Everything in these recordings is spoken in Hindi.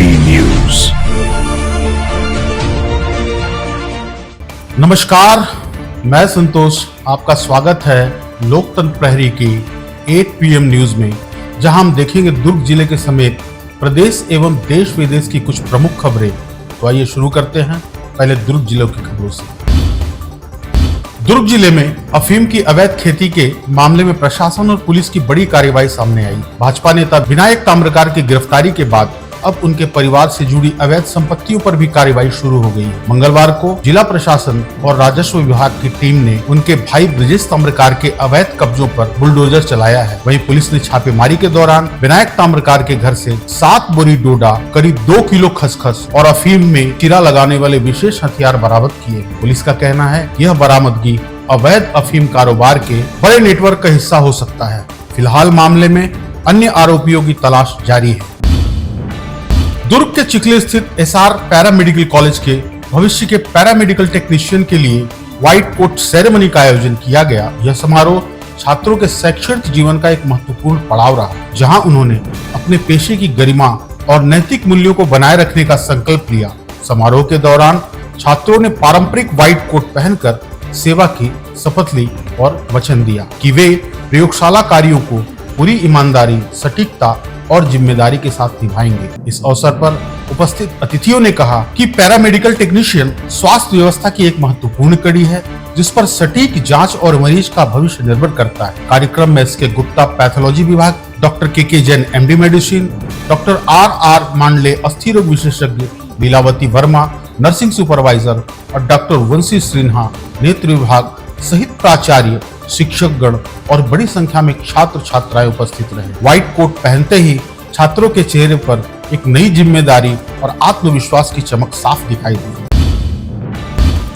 ABP news. नमस्कार, मैं संतोष, आपका स्वागत है लोकतंत्र प्रहरी की 8 PM न्यूज में, जहां हम देखेंगे दुर्ग जिले के समेत प्रदेश एवं देश विदेश की कुछ प्रमुख खबरें। तो आइए शुरू करते हैं पहले दुर्ग जिले की खबरों से। दुर्ग जिले में अफीम की अवैध खेती के मामले में प्रशासन और पुलिस की बड़ी कार्रवाई सामने आई। भाजपा नेता विनायक ताम्रकार की गिरफ्तारी के बाद अब उनके परिवार से जुड़ी अवैध संपत्तियों पर भी कार्रवाई शुरू हो गई। मंगलवार को जिला प्रशासन और राजस्व विभाग की टीम ने उनके भाई ब्रजेश ताम्रकार के अवैध कब्जों पर बुलडोजर चलाया है। वहीं पुलिस ने छापेमारी के दौरान विनायक ताम्रकार के घर से 7 बोरी डोडा, करीब 2 किलो खसखस और अफीम में चीरा लगाने वाले विशेष हथियार बरामद किए। पुलिस का कहना है यह बरामदगी अवैध अफीम कारोबार के बड़े नेटवर्क का हिस्सा हो सकता है। फिलहाल मामले में अन्य आरोपियों की तलाश जारी है। दुर्ग के चिखली स्थित SR पैरामेडिकल कॉलेज के भविष्य के पैरामेडिकल टेक्नीशियन के लिए व्हाइट कोट सेरेमनी का आयोजन किया गया। यह समारोह छात्रों के शैक्षणिक जीवन का एक महत्वपूर्ण पड़ाव रहा, जहां उन्होंने अपने पेशे की गरिमा और नैतिक मूल्यों को बनाए रखने का संकल्प लिया। समारोह के दौरान छात्रों ने पारंपरिक व्हाइट कोट पहनकर सेवा की शपथ ली और वचन दिया कि वे प्रयोगशाला कार्यों को पूरी ईमानदारी, सटीकता और जिम्मेदारी के साथ निभाएंगे। इस अवसर पर उपस्थित अतिथियों ने कहा कि पैरामेडिकल टेक्नीशियन स्वास्थ्य व्यवस्था की एक महत्वपूर्ण कड़ी है, जिस पर सटीक जांच और मरीज का भविष्य निर्भर करता है। कार्यक्रम में SK गुप्ता पैथोलॉजी विभाग, doctor KK Jain MD medicine, doctor RR मांडले अस्थि रोग विशेषज्ञ, लीलावती वर्मा नर्सिंग सुपरवाइजर और डॉक्टर वंशी सिन्हा नेत्र विभाग सहित प्राचार्य, शिक्षकगण और बड़ी संख्या में छात्र छात्राएं उपस्थित रहे। व्हाइट कोट पहनते ही छात्रों के चेहरे पर एक नई जिम्मेदारी और आत्मविश्वास की चमक साफ दिखाई दी।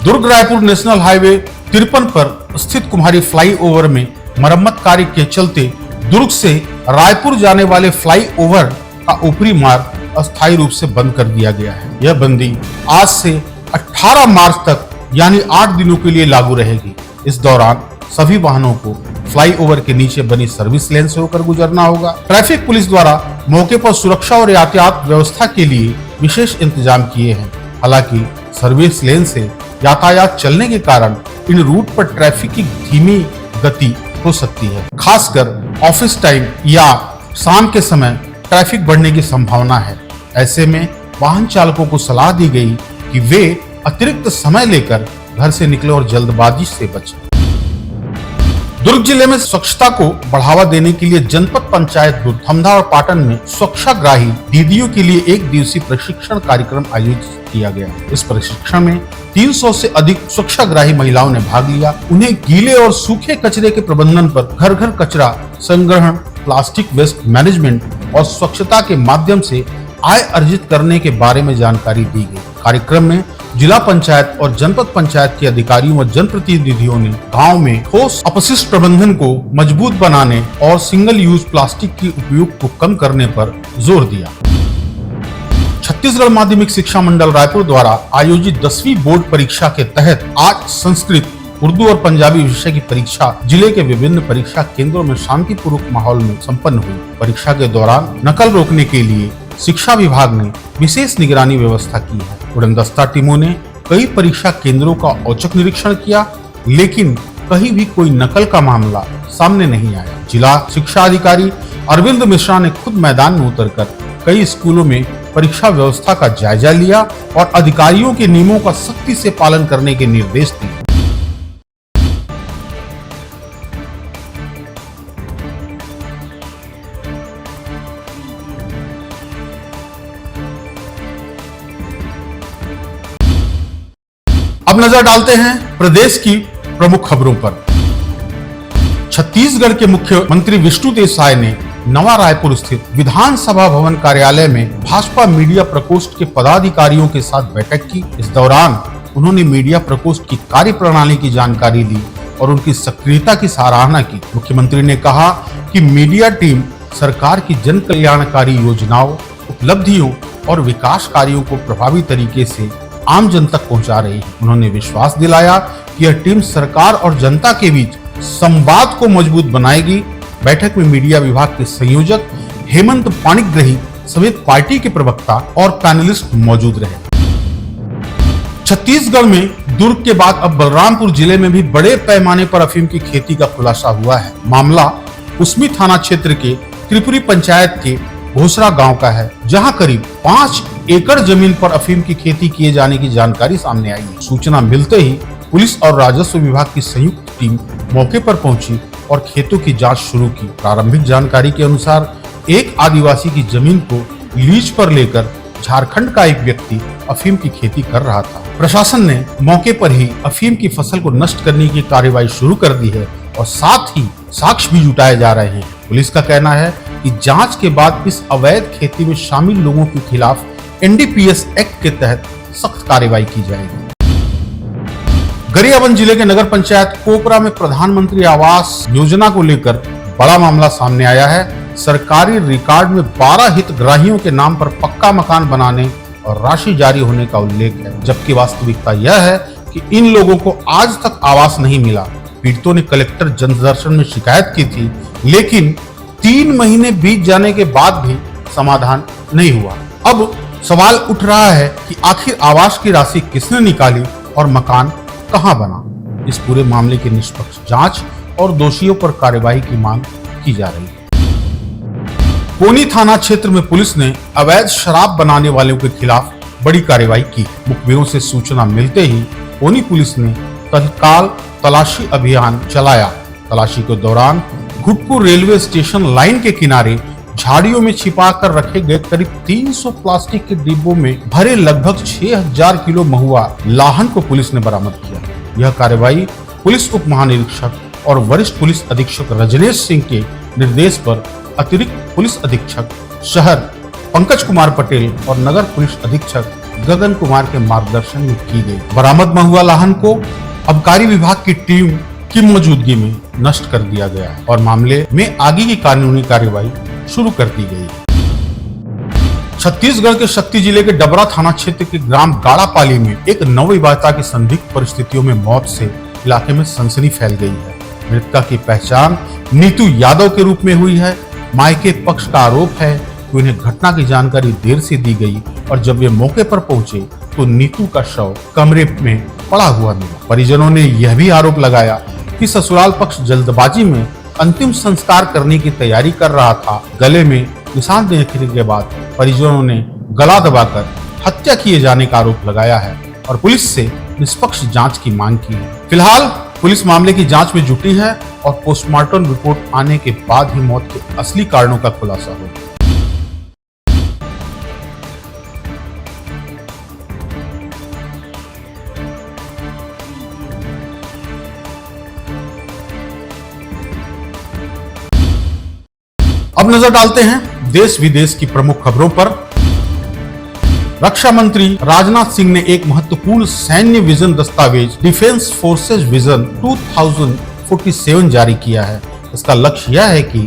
दुर्ग रायपुर नेशनल हाईवे 53 पर स्थित कुम्हारी फ्लाईओवर में मरम्मत कार्य के चलते दुर्ग से रायपुर जाने वाले फ्लाईओवर का ऊपरी मार्ग अस्थायी रूप से बंद कर दिया गया है। यह बंदी आज से 18 मार्च तक यानी 8 दिनों के लिए लागू रहेगी। इस दौरान सभी वाहनों को फ्लाईओवर के नीचे बनी सर्विस लेन से होकर गुजरना होगा। ट्रैफिक पुलिस द्वारा मौके पर सुरक्षा और यातायात व्यवस्था के लिए विशेष इंतजाम किए हैं। हालांकि सर्विस लेन से यातायात चलने के कारण इन रूट पर ट्रैफिक की धीमी गति हो सकती है। खासकर ऑफिस टाइम या शाम के समय ट्रैफिक बढ़ने की संभावना है। ऐसे में वाहन चालकों को सलाह दी गई कि वे अतिरिक्त समय लेकर घर से निकले और जल्दबाजी से बचें। दुर्ग जिले में स्वच्छता को बढ़ावा देने के लिए जनपद पंचायत दुर्ग, धमधा और पाटन में स्वच्छाग्राही दीदियों के लिए 1 दिवसीय प्रशिक्षण कार्यक्रम आयोजित किया गया। इस प्रशिक्षण में 300 से अधिक स्वच्छाग्राही महिलाओं ने भाग लिया। उन्हें गीले और सूखे कचरे के प्रबंधन पर, घर घर कचरा संग्रहण, प्लास्टिक वेस्ट मैनेजमेंट और स्वच्छता के माध्यम से आय अर्जित करने के बारे में जानकारी दी गई। कार्यक्रम में जिला पंचायत और जनपद पंचायत के अधिकारियों व जनप्रतिनिधियों ने गांव में ठोस अपशिष्ट प्रबंधन को मजबूत बनाने और सिंगल यूज प्लास्टिक की उपयोग को कम करने पर जोर दिया। छत्तीसगढ़ माध्यमिक शिक्षा मंडल रायपुर द्वारा आयोजित 10वीं बोर्ड परीक्षा के तहत आज संस्कृत, उर्दू और पंजाबी विषय की परीक्षा जिले के विभिन्न परीक्षा केंद्रों में शांतिपूर्वक माहौल में संपन्न हुई। परीक्षा के दौरान नकल रोकने के लिए शिक्षा विभाग ने विशेष निगरानी व्यवस्था की है। उड़नदस्ता टीमों ने कई परीक्षा केंद्रों का औचक निरीक्षण किया, लेकिन कहीं भी कोई नकल का मामला सामने नहीं आया। जिला शिक्षा अधिकारी अरविंद मिश्रा ने खुद मैदान में उतरकर कई स्कूलों में परीक्षा व्यवस्था का जायजा लिया और अधिकारियों के नियमों का सख्ती से पालन करने के निर्देश दिए। अब नजर डालते हैं प्रदेश की प्रमुख खबरों पर। छत्तीसगढ़ के मुख्यमंत्री विष्णु देसाई ने नवा रायपुर स्थित विधानसभा भवन कार्यालय में भाजपा मीडिया प्रकोष्ठ के पदाधिकारियों के साथ बैठक की। इस दौरान उन्होंने मीडिया प्रकोष्ठ की कार्यप्रणाली की जानकारी ली और उनकी सक्रियता की सराहना की। मुख्यमंत्री ने कहा कि मीडिया टीम सरकार की जन कल्याणकारी योजनाओं, उपलब्धियों और विकास कार्यों को प्रभावी तरीके से आम जन तक पहुंचा रही है। उन्होंने विश्वास दिलाया कि यह टीम सरकार और जनता के बीच संवाद को मजबूत बनाएगी। बैठक में मीडिया विभाग के संयोजक हेमंत पाणिग्रही समेत पार्टी के प्रवक्ता और पैनलिस्ट मौजूद रहे। छत्तीसगढ़ में दुर्ग के बाद अब बलरामपुर जिले में भी बड़े पैमाने पर अफीम की खेती का खुलासा हुआ है। मामला कुसमी थाना क्षेत्र के त्रिपुरी पंचायत के घोसरा गांव का है, जहां करीब 5 एकड़ जमीन पर अफीम की खेती किए जाने की जानकारी सामने आई है। सूचना मिलते ही पुलिस और राजस्व विभाग की संयुक्त टीम मौके पर पहुंची और खेतों की जांच शुरू की। प्रारंभिक जानकारी के अनुसार एक आदिवासी की जमीन को लीज पर लेकर झारखंड का एक व्यक्ति अफीम की खेती कर रहा था। प्रशासन ने मौके पर ही अफीम की फसल को नष्ट करने की कार्रवाई शुरू कर दी है और साथ ही साक्ष्य भी जुटाए जा रहे हैं। पुलिस का कहना है कि जांच के बाद इस अवैध खेती में शामिल लोगों के खिलाफ एनडीपीएस एक्ट के तहत सख्त कार्रवाई की जाएगी। गरियाबंद जिले के नगर पंचायत कोपरा में प्रधानमंत्री आवास योजना को लेकर बड़ा मामला सामने आया है। सरकारी रिकॉर्ड में 12 हितग्राहियों के नाम पर पक्का मकान बनाने और राशि जारी होने का उल्लेख है, जबकि वास्तविकता यह है कि इन लोगों को आज तक आवास नहीं मिला। पीड़ितों ने कलेक्टर जनदर्शन में शिकायत की थी, लेकिन 3 महीने बीत जाने के बाद भी समाधान नहीं हुआ। अब सवाल उठ रहा है कि आखिर आवास की राशि किसने निकाली और मकान कहां बना। इस पूरे मामले की निष्पक्ष जांच और दोषियों पर कार्रवाई की मांग की जा रही है। कोनी थाना क्षेत्र में पुलिस ने अवैध शराब बनाने वालों के खिलाफ बड़ी कार्रवाई की। मुखबिरों से सूचना मिलते ही कोनी पुलिस ने तत्काल तलाशी अभियान चलाया। तलाशी के दौरान घुटपुर रेलवे स्टेशन लाइन के किनारे झाड़ियों में छिपा कर रखे गए करीब 300 प्लास्टिक के डिब्बों में भरे लगभग 6000 किलो महुआ लाहन को पुलिस ने बरामद किया। यह कार्रवाई पुलिस उप महानिरीक्षक और वरिष्ठ पुलिस अधीक्षक रजनेश सिंह के निर्देश पर अतिरिक्त पुलिस अधीक्षक शहर पंकज कुमार पटेल और नगर पुलिस अधीक्षक गगन कुमार के मार्गदर्शन में की गई। बरामद महुआ लाहन को आबकारी विभाग की टीम की मौजूदगी में नष्ट कर दिया गया है और मामले में आगे की कानूनी कार्रवाई शुरू कर दी गई। छत्तीसगढ़ के शक्ति जिले के डबरा थाना क्षेत्र के ग्राम गाड़ापाली में एक नवविवाहिता की संदिग्ध परिस्थितियों में मौत से इलाके में सनसनी फैल गई है। मृतका की पहचान नीतू यादव के रूप में हुई है। मायके पक्ष का आरोप है कि उन्हें घटना की जानकारी देर से दी गई और जब वे मौके पर पहुंचे तो नीतू का शव कमरे में पड़ा हुआ मिला। परिजनों ने यह भी आरोप लगाया कि ससुराल पक्ष जल्दबाजी में अंतिम संस्कार करने की तैयारी कर रहा था। गले में निशान देखने के बाद परिजनों ने गला दबाकर हत्या किए जाने का आरोप लगाया है और पुलिस से निष्पक्ष जांच की मांग की है। फिलहाल पुलिस मामले की जांच में जुटी है और पोस्टमार्टम रिपोर्ट आने के बाद ही मौत के असली कारणों का खुलासा होगा। अब नजर डालते हैं देश विदेश की प्रमुख खबरों पर। रक्षा मंत्री राजनाथ सिंह ने एक महत्वपूर्ण सैन्य विजन दस्तावेज डिफेंस फोर्सेज विजन 2047 जारी किया है। इसका लक्ष्य यह है कि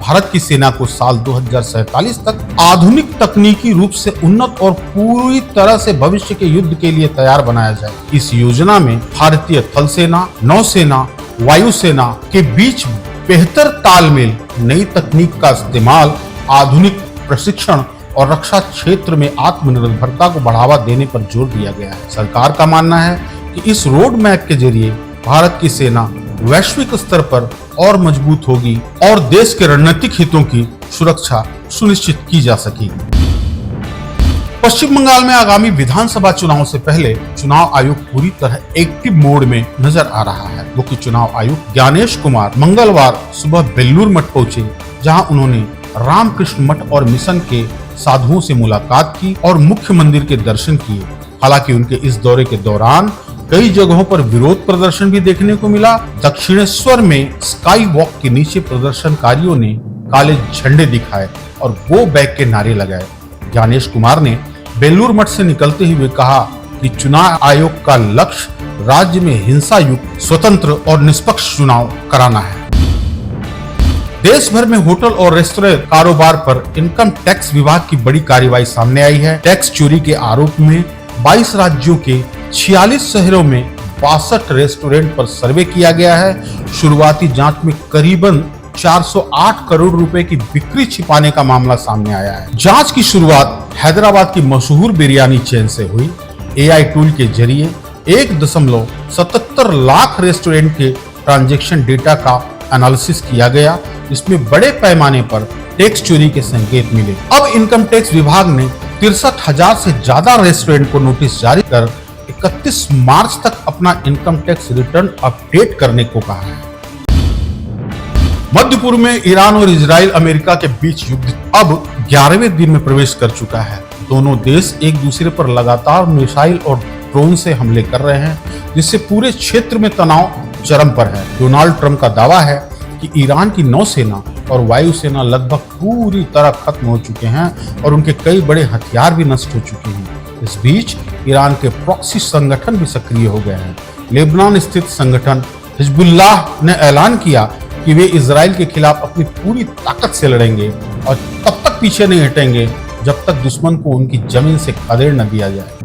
भारत की सेना को साल 2047 तक आधुनिक तकनीकी रूप से उन्नत और पूरी तरह से भविष्य के युद्ध के लिए तैयार बनाया जाए। इस योजना में भारतीय थल सेना, नौसेना, वायुसेना के बीच बेहतर तालमेल, नई तकनीक का इस्तेमाल, आधुनिक प्रशिक्षण और रक्षा क्षेत्र में आत्मनिर्भरता को बढ़ावा देने पर जोर दिया गया है। सरकार का मानना है कि इस रोड मैप के जरिए भारत की सेना वैश्विक स्तर पर और मजबूत होगी और देश के रणनीतिक हितों की सुरक्षा सुनिश्चित की जा सकेगी। पश्चिम बंगाल में आगामी विधानसभा चुनाव से पहले चुनाव आयोग पूरी तरह एक्टिव मोड में नजर आ रहा है। मुख्य चुनाव आयुक्त ज्ञानेश कुमार मंगलवार सुबह बेल्लूर मठ पहुंचे, जहां उन्होंने रामकृष्ण मठ और मिशन के साधुओं से मुलाकात की और मुख्य मंदिर के दर्शन किए। हालांकि उनके इस दौरे के दौरान कई जगहों पर विरोध प्रदर्शन भी देखने को मिला। दक्षिणेश्वर में स्काई वॉक के नीचे प्रदर्शनकारियों ने काले झंडे दिखाए और गो बैक के नारे लगाए। ज्ञानेश कुमार ने बेल्लूर मठ से निकलते हुए कहा कि चुनाव आयोग का लक्ष्य राज्य में हिंसा युक्त, स्वतंत्र और निष्पक्ष चुनाव कराना है। देश भर में होटल और रेस्तरां कारोबार पर इनकम टैक्स विभाग की बड़ी कार्रवाई सामने आई है। टैक्स चोरी के आरोप में 22 राज्यों के 46 शहरों में 62 रेस्टोरेंट पर सर्वे किया गया है। शुरुआती जांच में करीबन 408 करोड़ रुपए की बिक्री छिपाने का मामला सामने आया है। जांच की शुरुआत हैदराबाद की मशहूर बिरयानी चेन से हुई। एआई टूल के जरिए 1.77 लाख रेस्टोरेंट के ट्रांजैक्शन डेटा का एनालिसिस किया गया, जिसमें बड़े पैमाने पर टैक्स चोरी के संकेत मिले। अब इनकम टैक्स विभाग ने 63,000 से ज्यादा रेस्टोरेंट को नोटिस जारी कर 31 मार्च तक अपना इनकम टैक्स रिटर्न अपडेट करने को कहा है। मध्य पूर्व में ईरान और इजराइल अमेरिका के बीच युद्ध अब 11वें दिन में प्रवेश कर चुका है। दोनों देश एक दूसरे पर लगातार मिसाइल और ड्रोन से हमले कर रहे हैं, जिससे पूरे क्षेत्र में तनाव चरम पर है। डोनाल्ड ट्रंप का दावा है कि ईरान की नौसेना और वायुसेना लगभग पूरी तरह खत्म हो चुके हैं और उनके कई बड़े हथियार भी नष्ट हो चुके हैं। इस बीच ईरान के प्रॉक्सी संगठन भी सक्रिय हो गए हैं। लेबनान स्थित संगठन हिजबुल्लाह ने ऐलान किया कि वे इजराइल के खिलाफ अपनी पूरी ताकत से लड़ेंगे और तब तक पीछे नहीं हटेंगे जब तक दुश्मन को उनकी जमीन से खदेड़ न दिया जाए।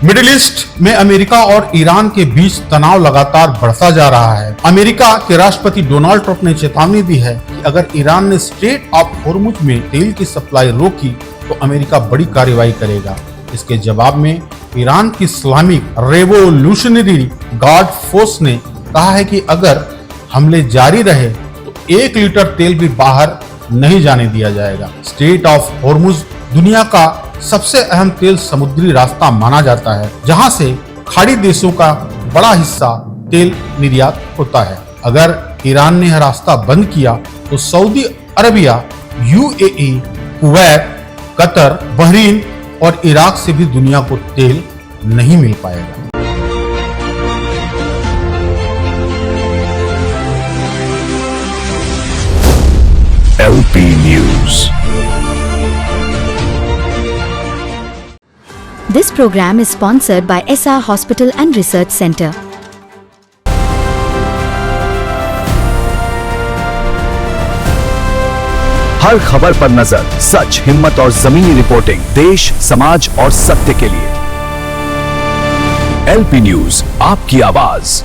मिडिल ईस्ट में अमेरिका और ईरान के बीच तनाव लगातार बढ़ता जा रहा है। अमेरिका के राष्ट्रपति डोनाल्ड ट्रंप ने चेतावनी दी है कि अगर ईरान ने स्ट्रेट ऑफ होर्मुज में तेल की सप्लाई रोकी तो अमेरिका बड़ी कार्रवाई करेगा। इसके जवाब में ईरान की इस्लामिक रेवोल्यूशनरी गार्ड फोर्स ने कहा है कि अगर हमले जारी रहे तो 1 लीटर तेल भी बाहर नहीं जाने दिया जाएगा। स्ट्रेट ऑफ होर्मुज दुनिया का सबसे अहम तेल समुद्री रास्ता माना जाता है, जहां से खाड़ी देशों का बड़ा हिस्सा तेल निर्यात होता है। अगर ईरान ने यह रास्ता बंद किया तो Saudi Arabia, UAE, Kuwait, Qatar, Bahrain और इराक से भी दुनिया को तेल नहीं मिल पाएगा। LP News. This program is sponsored by SR Hospital and Research Center. हर खबर पर नजर, सच, हिम्मत और जमीनी रिपोर्टिंग, देश, समाज और सत्य के लिए। LP News, आपकी आवाज।